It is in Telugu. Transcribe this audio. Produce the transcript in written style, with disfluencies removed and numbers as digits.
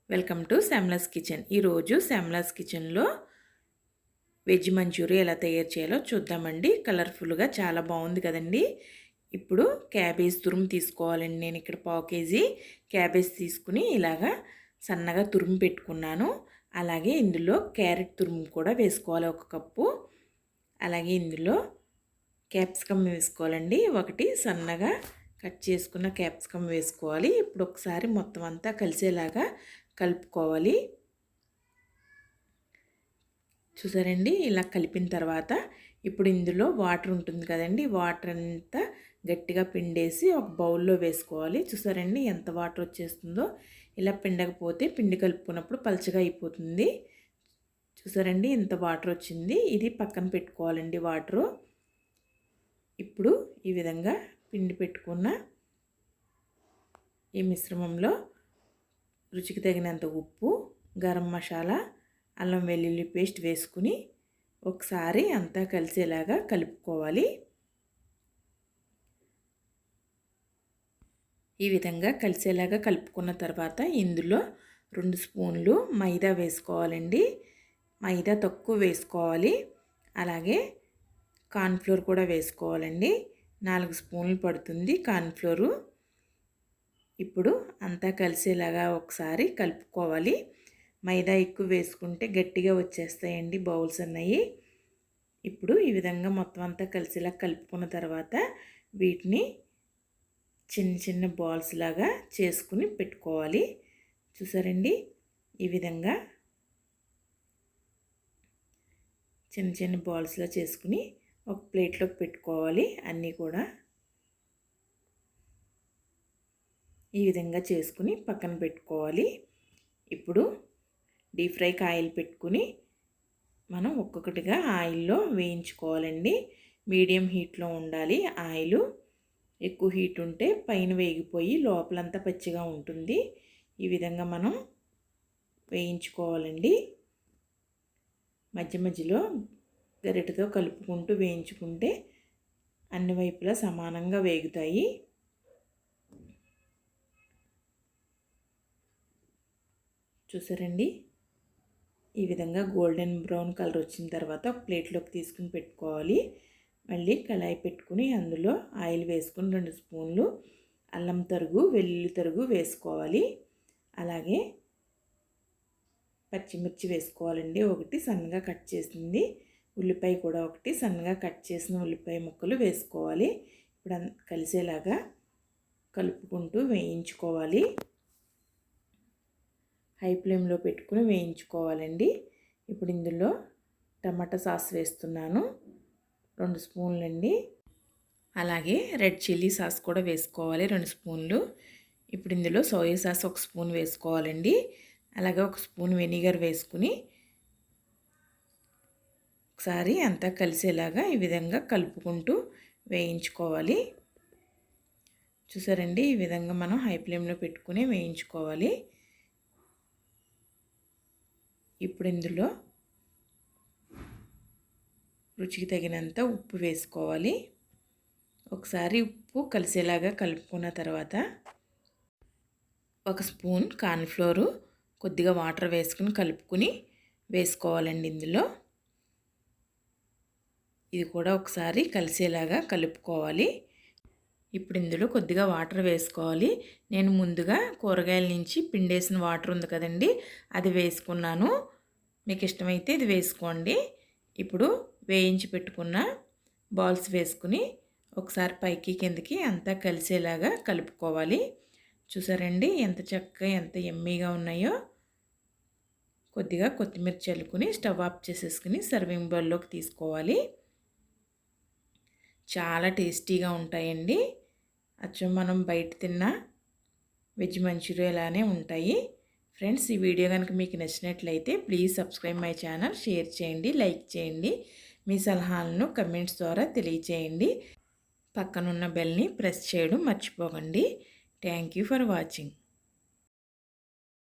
Welcome to శ్యామలాస్ kitchen. ఈరోజు శ్యామలాస్ కిచెన్లో వెజ్ మంచూరియా ఎలా తయారు చేయాలో చూద్దామండి. కలర్ఫుల్గా చాలా బాగుంది కదండి. ఇప్పుడు క్యాబేజ్ తురుము తీసుకోవాలండి. నేను ఇక్కడ 1/2 కేజీ క్యాబేజ్ తీసుకుని ఇలాగా సన్నగా తురుము పెట్టుకున్నాను. అలాగే ఇందులో క్యారెట్ తురుము కూడా వేసుకోవాలి 1 కప్పు. అలాగే ఇందులో క్యాప్సికమ్ వేసుకోవాలండి. ఒకటి సన్నగా కట్ చేసుకున్న క్యాప్సికమ్ వేసుకోవాలి. ఇప్పుడు ఒకసారి మొత్తం అంతా కలిసేలాగా కలుపుకోవాలి. చూసారండి, ఇలా కలిపిన తర్వాత ఇప్పుడు ఇందులో వాటర్ ఉంటుంది కదండి, వాటర్ అంతా గట్టిగా పిండేసి ఒక బౌల్లో వేసుకోవాలి. చూసారండి ఎంత వాటర్ వచ్చేస్తుందో. ఇలా పిండకపోతే పిండి కలుపుకున్నప్పుడు పలచగా అయిపోతుంది. చూసారండి ఇంత వాటర్ వచ్చింది. ఇది పక్కన పెట్టుకోవాలండి వాటరు. ఇప్పుడు ఈ విధంగా పిండి పెట్టుకున్న ఈ మిశ్రమంలో రుచికి తగినంత ఉప్పు, గరం మసాలా, అల్లం వెల్లుల్లి పేస్ట్ వేసుకుని ఒకసారి అంతా కలిసేలాగా కలుపుకోవాలి. ఈ విధంగా కలిసేలాగా కలుపుకున్న తర్వాత ఇందులో 2 స్పూన్లు మైదా వేసుకోవాలండి. మైదా తక్కువ వేసుకోవాలి. అలాగే కార్న్ఫ్లోర్ కూడా వేసుకోవాలండి. 4 స్పూన్లు పడుతుంది కార్న్ఫ్లోరు. ఇప్పుడు అంతా కలిసేలాగా ఒకసారి కలుపుకోవాలి. మైదా ఎక్కువ వేసుకుంటే గట్టిగా వచ్చేస్తాయండి బౌల్స్ అన్నవి. ఇప్పుడు ఈ విధంగా మొత్తం అంతా కలిసేలా కలుపుకున్న తర్వాత వీటిని చిన్న చిన్న బాల్స్ లాగా చేసుకుని పెట్టుకోవాలి. చూసారండి ఈ విధంగా చిన్న చిన్న బాల్స్లా చేసుకుని ఒక ప్లేట్లోకి పెట్టుకోవాలి. అన్నీ కూడా ఈ విధంగా చేసుకుని పక్కన పెట్టుకోవాలి. ఇప్పుడు డీప్ ఫ్రైకి ఆయిల్ పెట్టుకుని మనం ఒక్కొక్కటిగా ఆయిల్లో వేయించుకోవాలండి. మీడియం హీట్లో ఉండాలి ఆయిల్. ఎక్కువ హీట్ ఉంటే పైన వేగిపోయి లోపలంతా పచ్చిగా ఉంటుంది. ఈ విధంగా మనం వేయించుకోవాలండి. మధ్య మధ్యలో గరిటెతో కలుపుకుంటూ వేయించుకుంటే అన్ని వైపులా సమానంగా వేగుతాయి. చూసారండి ఈ విధంగా గోల్డెన్ బ్రౌన్ కలర్ వచ్చిన తర్వాత ఒక ప్లేట్లోకి తీసుకుని పెట్టుకోవాలి. మళ్ళీ కళాయి పెట్టుకుని అందులో ఆయిల్ వేసుకుని 2 స్పూన్లు అల్లం తరుగు, వెల్లుల్లి తరుగు వేసుకోవాలి. అలాగే పచ్చిమిర్చి వేసుకోవాలండి. ఒకటి సన్నగా కట్ చేసింది, ఉల్లిపాయ కూడా ఒకటి సన్నగా కట్ చేసిన ఉల్లిపాయ ముక్కలు వేసుకోవాలి. ఇప్పుడు కలిసేలాగా కలుపుకుంటూ వేయించుకోవాలి. హై ఫ్లేమ్లో పెట్టుకుని వేయించుకోవాలండి. ఇప్పుడు ఇందులో టమాటా సాస్ వేస్తున్నాను 2 స్పూన్లండి. అలాగే రెడ్ చిల్లీ సాస్ కూడా వేసుకోవాలి 2 స్పూన్లు. ఇప్పుడు ఇందులో సోయా సాస్ 1 స్పూన్ వేసుకోవాలండి. అలాగే 1 స్పూన్ వెనిగర్ వేసుకుని ఒకసారి అంతా కలిసేలాగా ఈ విధంగా కలుపుకుంటూ వేయించుకోవాలి. చూసారండి ఈ విధంగా మనం హై ఫ్లేమ్లో పెట్టుకుని వేయించుకోవాలి. ఇప్పుడు ఇందులో రుచికి తగినంత ఉప్పు వేసుకోవాలి. ఒకసారి ఉప్పు కలిసేలాగా కలుపుకున్న తర్వాత 1 స్పూన్ కార్న్ఫ్లోరు, కొద్దిగా వాటర్ వేసుకుని కలుపుకుని వేసుకోవాలండి ఇందులో. ఇది కూడా ఒకసారి కలిసేలాగా కలుపుకోవాలి. ఇప్పుడు ఇందులో కొద్దిగా వాటర్ వేసుకోవాలి. నేను ముందుగా కూరగాయల నుంచి పిండేసిన వాటర్ ఉంది కదండి, అది వేసుకున్నాను. మీకు ఇష్టమైతే ఇది వేసుకోండి. ఇప్పుడు వేయించి పెట్టుకున్న బాల్స్ వేసుకుని ఒకసారి పైకి కిందకి అంతా కలిసేలాగా కలుపుకోవాలి. చూసారండి ఎంత చక్కగా ఎంత యమ్మీగా ఉన్నాయో. కొద్దిగా కొత్తిమీర చల్లుకుని స్టవ్ ఆఫ్ చేసేసుకుని సర్వింగ్ బౌల్లోకి తీసుకోవాలి. చాలా టేస్టీగా ఉంటాయండి. అచ్చం మనం బయట తిన్న వెజ్ మంచూరియా లానే ఉంటాయి. ఫ్రెండ్స్, ఈ వీడియో కనుక మీకు నచ్చినట్లయితే please subscribe my channel, share చేయండి, లైక్ చేయండి. మీ సలహాలను కమెంట్స్ ద్వారా తెలియచేయండి. పక్కనున్న బెల్ని ప్రెస్ చేయడం మర్చిపోకండి. Thank you for watching.